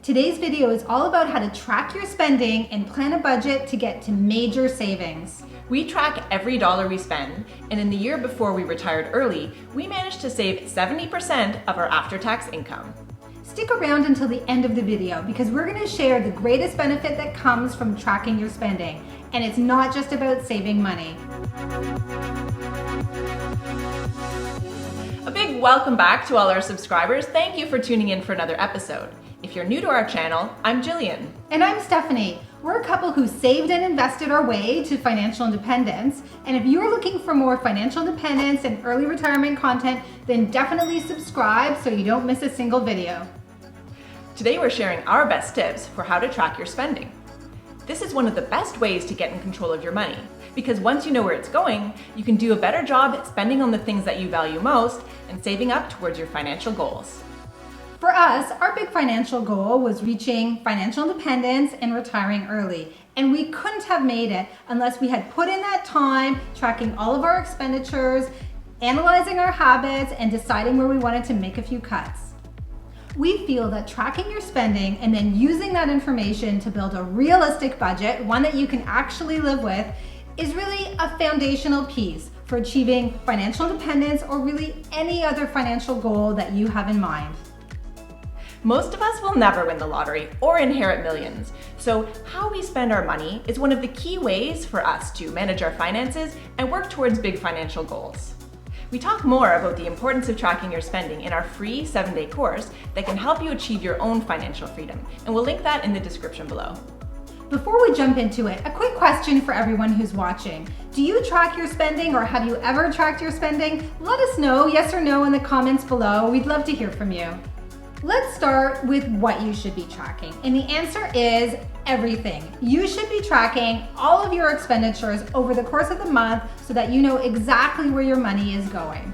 Today's video is all about how to track your spending and plan a budget to get to major savings. We track every dollar we spend, and in the year before we retired early, we managed to save 70% of our after-tax income. Stick around until the end of the video because we're going to share the greatest benefit that comes from tracking your spending. And it's not just about saving money. A big welcome back to all our subscribers. Thank you for tuning in for another episode. If you're new to our channel, I'm Gillian. And I'm Stephanie. We're a couple who saved and invested our way to financial independence. And if you're looking for more financial independence and early retirement content, then definitely subscribe so you don't miss a single video. Today we're sharing our best tips for how to track your spending. This is one of the best ways to get in control of your money, because once you know where it's going, you can do a better job at spending on the things that you value most and saving up towards your financial goals. For us, our big financial goal was reaching financial independence and retiring early. And we couldn't have made it unless we had put in that time tracking all of our expenditures, analyzing our habits, and deciding where we wanted to make a few cuts. We feel that tracking your spending and then using that information to build a realistic budget, one that you can actually live with, is really a foundational piece for achieving financial independence or really any other financial goal that you have in mind. Most of us will never win the lottery or inherit millions, so how we spend our money is one of the key ways for us to manage our finances and work towards big financial goals. We talk more about the importance of tracking your spending in our free 7-day course that can help you achieve your own financial freedom, and we'll link that in the description below. Before we jump into it, a quick question for everyone who's watching. Do you track your spending or have you ever tracked your spending? Let us know, yes or no, in the comments below. We'd love to hear from you. Let's start with what you should be tracking. And the answer is everything. You should be tracking all of your expenditures over the course of the month so that you know exactly where your money is going.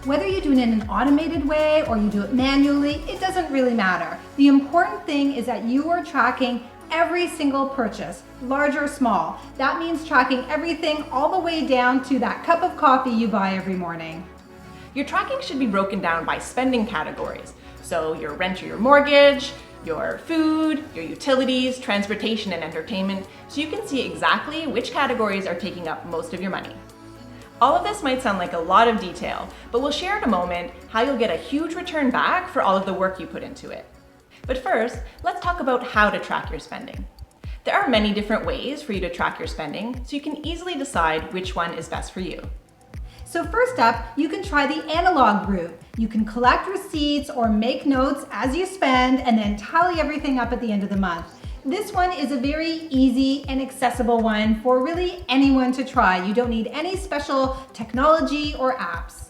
Whether you do it in an automated way or you do it manually, it doesn't really matter. The important thing is that you are tracking every single purchase, large or small. That means tracking everything all the way down to that cup of coffee you buy every morning. Your tracking should be broken down by spending categories. So your rent or your mortgage, your food, your utilities, transportation, and entertainment, so you can see exactly which categories are taking up most of your money. All of this might sound like a lot of detail, but we'll share in a moment how you'll get a huge return back for all of the work you put into it. But first, let's talk about how to track your spending. There are many different ways for you to track your spending, so you can easily decide which one is best for you. So first up, you can try the analog route. You can collect receipts or make notes as you spend and then tally everything up at the end of the month. This one is a very easy and accessible one for really anyone to try. You don't need any special technology or apps.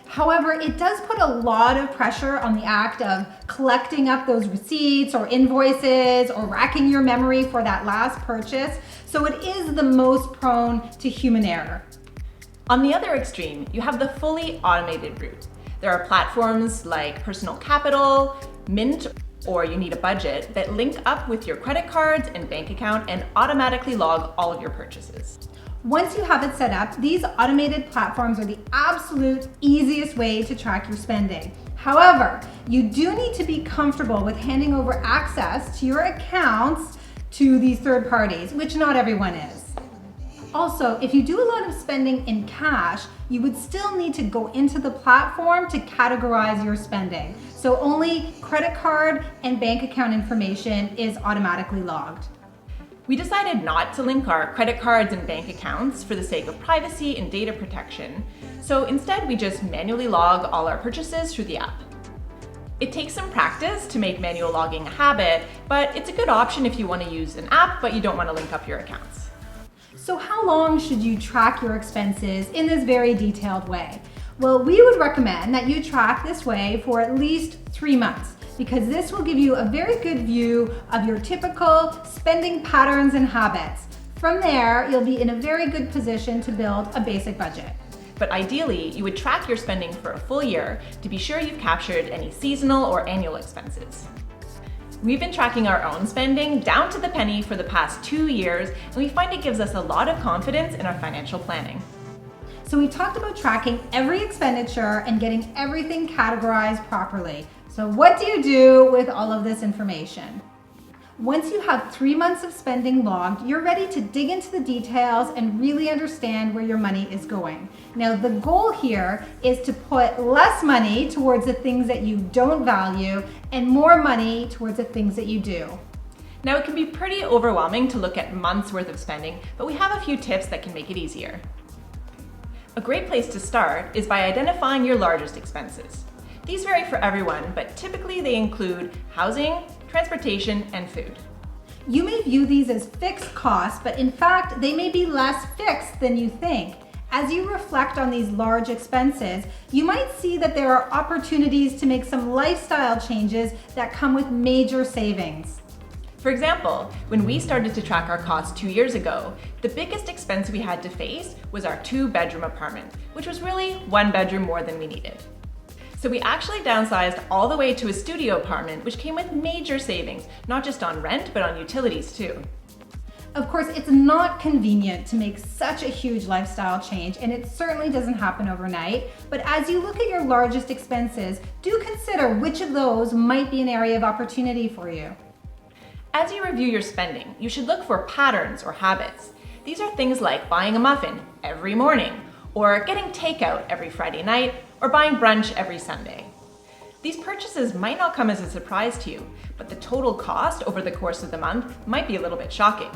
However, it does put a lot of pressure on the act of collecting up those receipts or invoices or racking your memory for that last purchase. So it is the most prone to human error. On the other extreme, you have the fully automated route. There are platforms like Personal Capital, Mint, or You Need a Budget that link up with your credit cards and bank account and automatically log all of your purchases. Once you have it set up, these automated platforms are the absolute easiest way to track your spending. However, you do need to be comfortable with handing over access to your accounts to these third parties, which not everyone is. Also, if you do a lot of spending in cash, you would still need to go into the platform to categorize your spending. So only credit card and bank account information is automatically logged. We decided not to link our credit cards and bank accounts for the sake of privacy and data protection. So instead, we just manually log all our purchases through the app. It takes some practice to make manual logging a habit, but it's a good option if you want to use an app, but you don't want to link up your accounts. So how long should you track your expenses in this very detailed way? Well, we would recommend that you track this way for at least 3 months because this will give you a very good view of your typical spending patterns and habits. From there, you'll be in a very good position to build a basic budget. But ideally, you would track your spending for a full year to be sure you've captured any seasonal or annual expenses. We've been tracking our own spending down to the penny for the past 2 years, and we find it gives us a lot of confidence in our financial planning. So we talked about tracking every expenditure and getting everything categorized properly. So what do you do with all of this information? Once you have 3 months of spending logged, you're ready to dig into the details and really understand where your money is going. Now, the goal here is to put less money towards the things that you don't value and more money towards the things that you do. Now, it can be pretty overwhelming to look at months worth of spending, but we have a few tips that can make it easier. A great place to start is by identifying your largest expenses. These vary for everyone, but typically they include housing, transportation, and food. You may view these as fixed costs, but in fact, they may be less fixed than you think. As you reflect on these large expenses, you might see that there are opportunities to make some lifestyle changes that come with major savings. For example, when we started to track our costs 2 years ago, the biggest expense we had to face was our 2-bedroom apartment, which was really 1 bedroom more than we needed. So we actually downsized all the way to a studio apartment, which came with major savings, not just on rent, but on utilities too. Of course, it's not convenient to make such a huge lifestyle change, and it certainly doesn't happen overnight. But as you look at your largest expenses, do consider which of those might be an area of opportunity for you. As you review your spending, you should look for patterns or habits. These are things like buying a muffin every morning, or getting takeout every Friday night, or buying brunch every Sunday. These purchases might not come as a surprise to you, but the total cost over the course of the month might be a little bit shocking.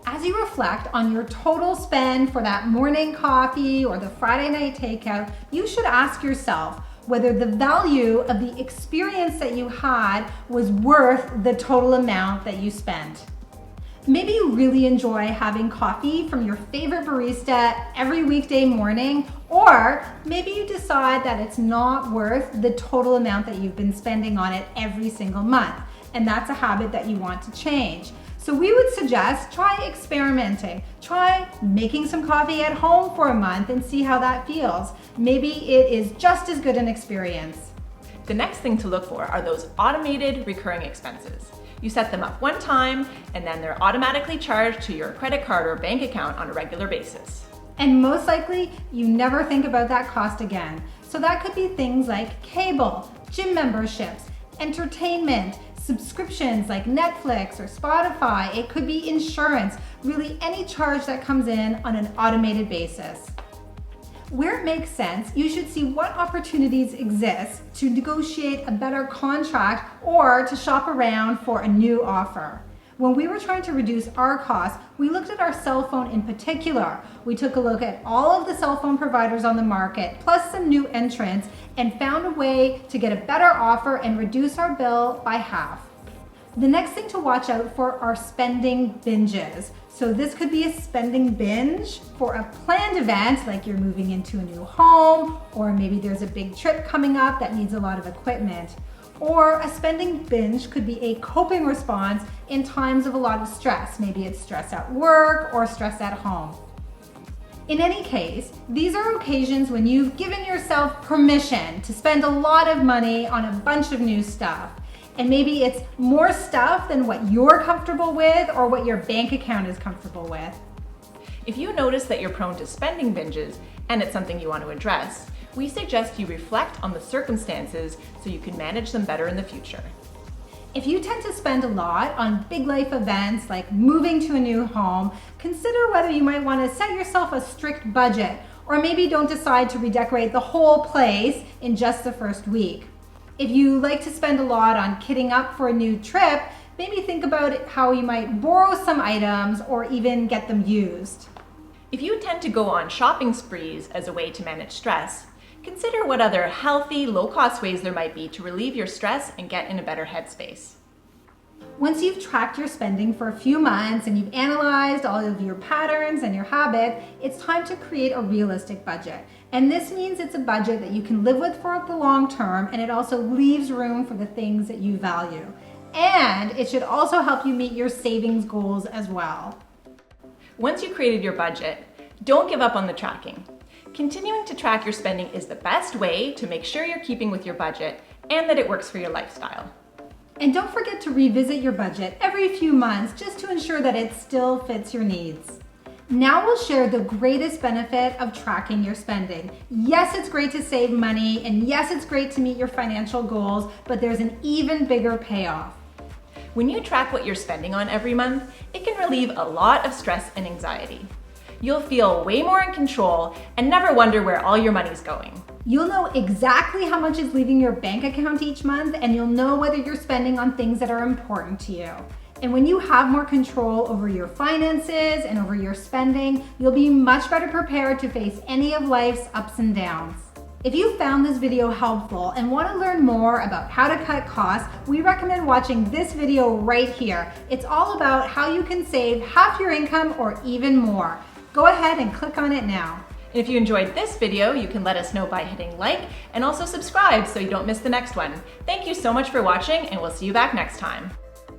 As you reflect on your total spend for that morning coffee or the Friday night takeout, you should ask yourself whether the value of the experience that you had was worth the total amount that you spent. Maybe you really enjoy having coffee from your favorite barista every weekday morning, or maybe you decide that it's not worth the total amount that you've been spending on it every single month, and that's a habit that you want to change. So we would suggest try experimenting. Try making some coffee at home for a month and see how that feels. Maybe it is just as good an experience. The next thing to look for are those automated recurring expenses. You set them up one time, and then they're automatically charged to your credit card or bank account on a regular basis. And most likely, you never think about that cost again. So that could be things like cable, gym memberships, entertainment, subscriptions like Netflix or Spotify. It could be insurance, really any charge that comes in on an automated basis. Where it makes sense, you should see what opportunities exist to negotiate a better contract or to shop around for a new offer. When we were trying to reduce our costs, we looked at our cell phone in particular. We took a look at all of the cell phone providers on the market, plus some new entrants, and found a way to get a better offer and reduce our bill by half. The next thing to watch out for are spending binges. So this could be a spending binge for a planned event, like you're moving into a new home, or maybe there's a big trip coming up that needs a lot of equipment. Or a spending binge could be a coping response in times of a lot of stress. Maybe it's stress at work or stress at home. In any case, these are occasions when you've given yourself permission to spend a lot of money on a bunch of new stuff. And maybe it's more stuff than what you're comfortable with or what your bank account is comfortable with. If you notice that you're prone to spending binges and it's something you want to address, we suggest you reflect on the circumstances so you can manage them better in the future. If you tend to spend a lot on big life events like moving to a new home, consider whether you might want to set yourself a strict budget, or maybe don't decide to redecorate the whole place in just the first week. If you like to spend a lot on kitting up for a new trip, maybe think about how you might borrow some items or even get them used. If you tend to go on shopping sprees as a way to manage stress, consider what other healthy, low-cost ways there might be to relieve your stress and get in a better headspace. Once you've tracked your spending for a few months and you've analyzed all of your patterns and your habits, it's time to create a realistic budget. And this means it's a budget that you can live with for the long term, and it also leaves room for the things that you value. And it should also help you meet your savings goals as well. Once you've created your budget, don't give up on the tracking. Continuing to track your spending is the best way to make sure you're keeping with your budget and that it works for your lifestyle. And don't forget to revisit your budget every few months just to ensure that it still fits your needs. Now we'll share the greatest benefit of tracking your spending. Yes, it's great to save money, and yes, it's great to meet your financial goals, but there's an even bigger payoff. When you track what you're spending on every month, it can relieve a lot of stress and anxiety. You'll feel way more in control and never wonder where all your money's going. You'll know exactly how much is leaving your bank account each month, and you'll know whether you're spending on things that are important to you. And when you have more control over your finances and over your spending, you'll be much better prepared to face any of life's ups and downs. If you found this video helpful and want to learn more about how to cut costs, we recommend watching this video right here. It's all about how you can save half your income or even more. Go ahead and click on it now. And if you enjoyed this video, you can let us know by hitting like and also subscribe so you don't miss the next one. Thank you so much for watching, and we'll see you back next time.